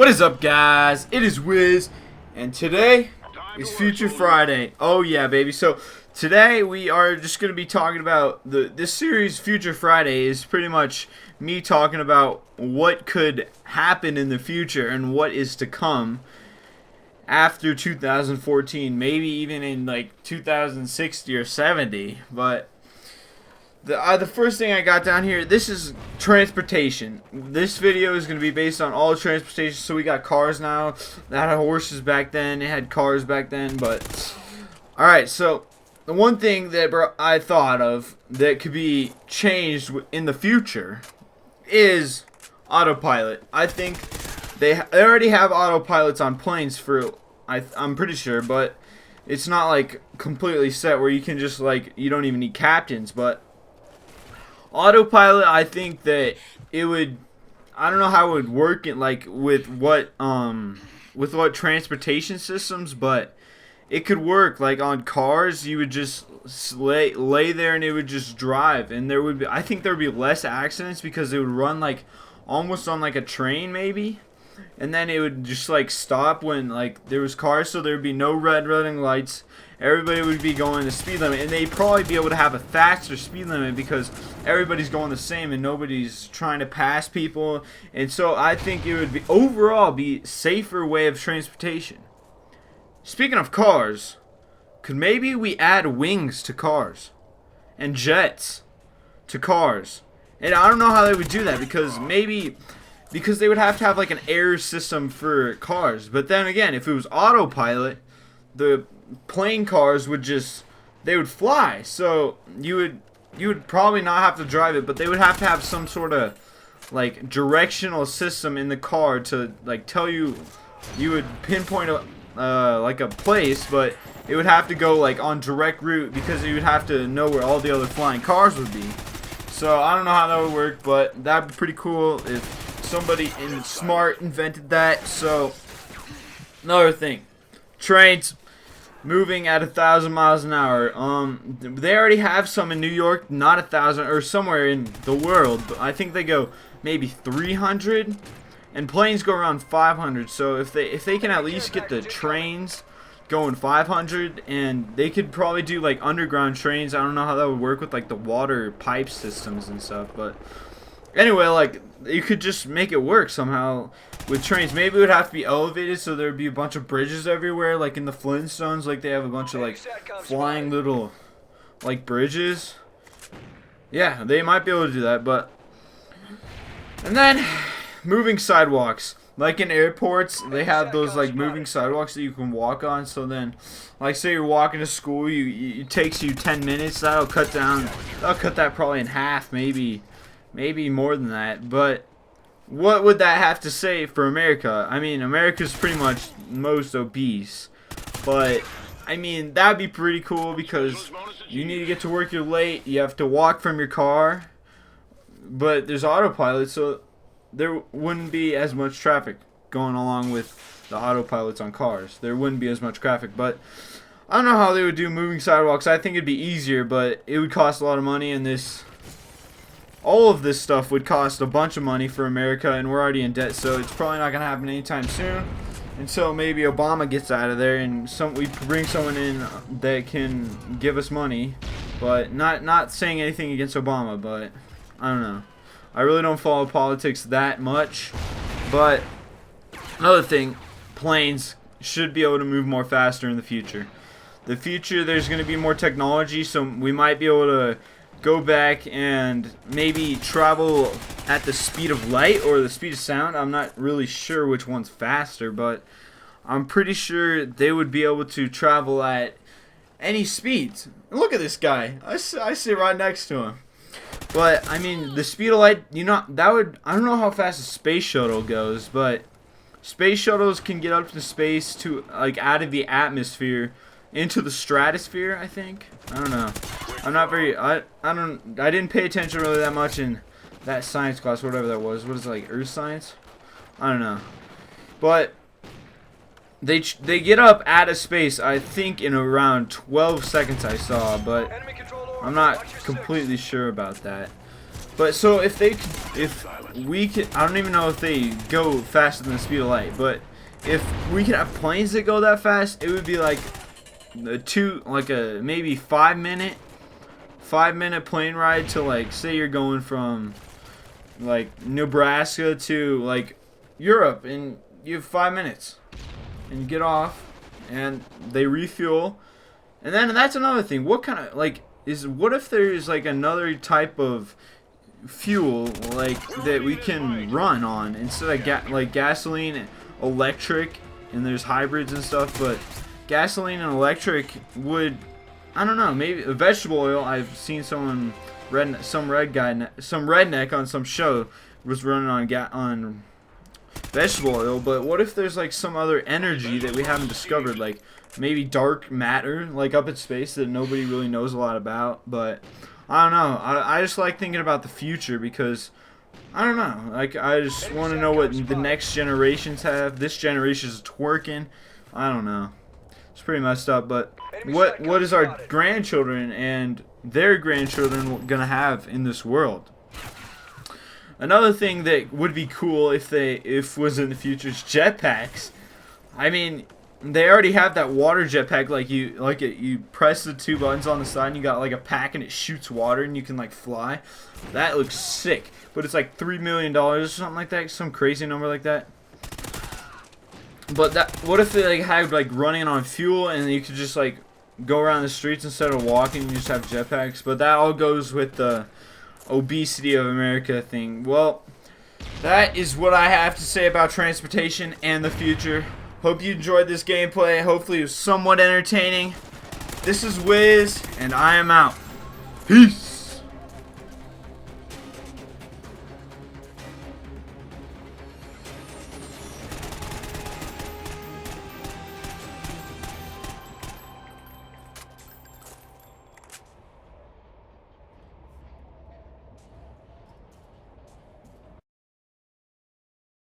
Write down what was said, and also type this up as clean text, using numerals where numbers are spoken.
is up, guys? It is Wiz, and today is Future Friday. Oh yeah, baby. So today we are just going to be talking about this series. Future Friday is pretty much me talking about what could happen in the future and what is to come after 2014, maybe even in like 2060 or 70. But the first thing I got down here, this is transportation. This video is going to be based on all transportation. So we got cars now. That had horses back then. It had cars back then. But alright, so the one thing that I thought of that could be changed in the future is autopilot. I think they already have autopilots on planes for, I'm pretty sure, but it's not like completely set where you can just like, you don't even need captains. But autopilot, I think that it would, I don't know how it would work in like with what transportation systems, but it could work like on cars. You would just lay there and it would just drive, and there would be, I think there would be less accidents because it would run like almost on like a train maybe, and then it would just like stop when like there was cars, so there would be no red running lights. Everybody would be going the speed limit, and they'd probably be able to have a faster speed limit because everybody's going the same and nobody's trying to pass people. And so I think it would be overall be safer way of transportation. Speaking of cars, could maybe we add wings to cars and jets to cars? And I don't know how they would do that because they would have to have like an air system for cars. But then again, if it was autopilot, the plane cars would just, they would fly, so you would probably not have to drive it, but they would have to have some sort of like directional system in the car to like tell you, you would pinpoint like a place, but it would have to go like on direct route because you would have to know where all the other flying cars would be. So I don't know how that would work, but that'd be pretty cool if somebody smart invented that. So another thing, trains moving at 1,000 miles an hour. They already have some in New York, not 1,000, or somewhere in the world, but I think they go maybe 300, and planes go around 500. So if they can at least get the trains going 500, and they could probably do like underground trains. I don't know how that would work with like the water pipe systems and stuff, but anyway, like you could just make it work somehow with trains. Maybe it would have to be elevated so there would be a bunch of bridges everywhere, like in the Flintstones, like they have a bunch of like flying little like bridges. Yeah, they might be able to do that. But and then moving sidewalks, like in airports, they have those like moving sidewalks that you can walk on. So then, like say you're walking to school, it takes you 10 minutes. That'll cut that probably in half, maybe more than that. But what would that have to say for America? I mean, America's pretty much most obese, but I mean that'd be pretty cool because you need to get to work, you're late, you have to walk from your car, but there's autopilot, so there wouldn't be as much traffic going along with the autopilots on cars. There wouldn't be as much traffic. But I don't know how they would do moving sidewalks. I think it'd be easier, but it would cost a lot of money, and all of this stuff would cost a bunch of money for America, and we're already in debt, so it's probably not going to happen anytime soon. And so maybe Obama gets out of there, and we bring someone in that can give us money. But not saying anything against Obama, but I don't know. I really don't follow politics that much. But another thing, planes should be able to move more faster in the future. The future, there's going to be more technology, so we might be able to go back and maybe travel at the speed of light or the speed of sound. I'm not really sure which one's faster, but I'm pretty sure they would be able to travel at any speeds. Look at this guy. I sit right next to him. But I mean, the speed of light, you know, that would, I don't know how fast a space shuttle goes, but space shuttles can get up to space to like out of the atmosphere into the stratosphere, I think. I don't know. I'm not very, I didn't pay attention really that much in that science class, whatever that was. What is it, like earth science? I don't know. But they get up out of space, I think in around 12 seconds I saw, but I'm not completely sure about that. But so if we could, I don't even know if they go faster than the speed of light, but if we could have planes that go that fast, it would be like a maybe 5-minute plane ride to, like, say you're going from like Nebraska to like Europe, and you have 5 minutes and you get off and they refuel. And then that's another thing, what kind of, like, what if there's like another type of fuel like that we can run on instead of like gasoline and electric, and there's hybrids and stuff, but gasoline and electric would, I don't know, maybe a vegetable oil. I've seen some redneck on some show was running on vegetable oil. But what if there's like some other energy that we haven't discovered, like maybe dark matter, like up in space, that nobody really knows a lot about? But I don't know. I just like thinking about the future, because I don't know. Like, I just want to know what the next generations have. This generation's twerking. I don't know. It's pretty messed up. But what is our grandchildren and their grandchildren gonna have in this world? Another thing that would be cool if was in the future is jetpacks. I mean, they already have that water jetpack. Like you press the 2 buttons on the side and you got like a pack and it shoots water and you can like fly. That looks sick. But it's like $3 million or something like that, some crazy number like that. But what if they like had like running on fuel and you could just like go around the streets instead of walking, and you just have jetpacks? But that all goes with the obesity of America thing. Well, that is what I have to say about transportation and the future. Hope you enjoyed this gameplay. Hopefully it was somewhat entertaining. This is Wiz, and I am out. Peace.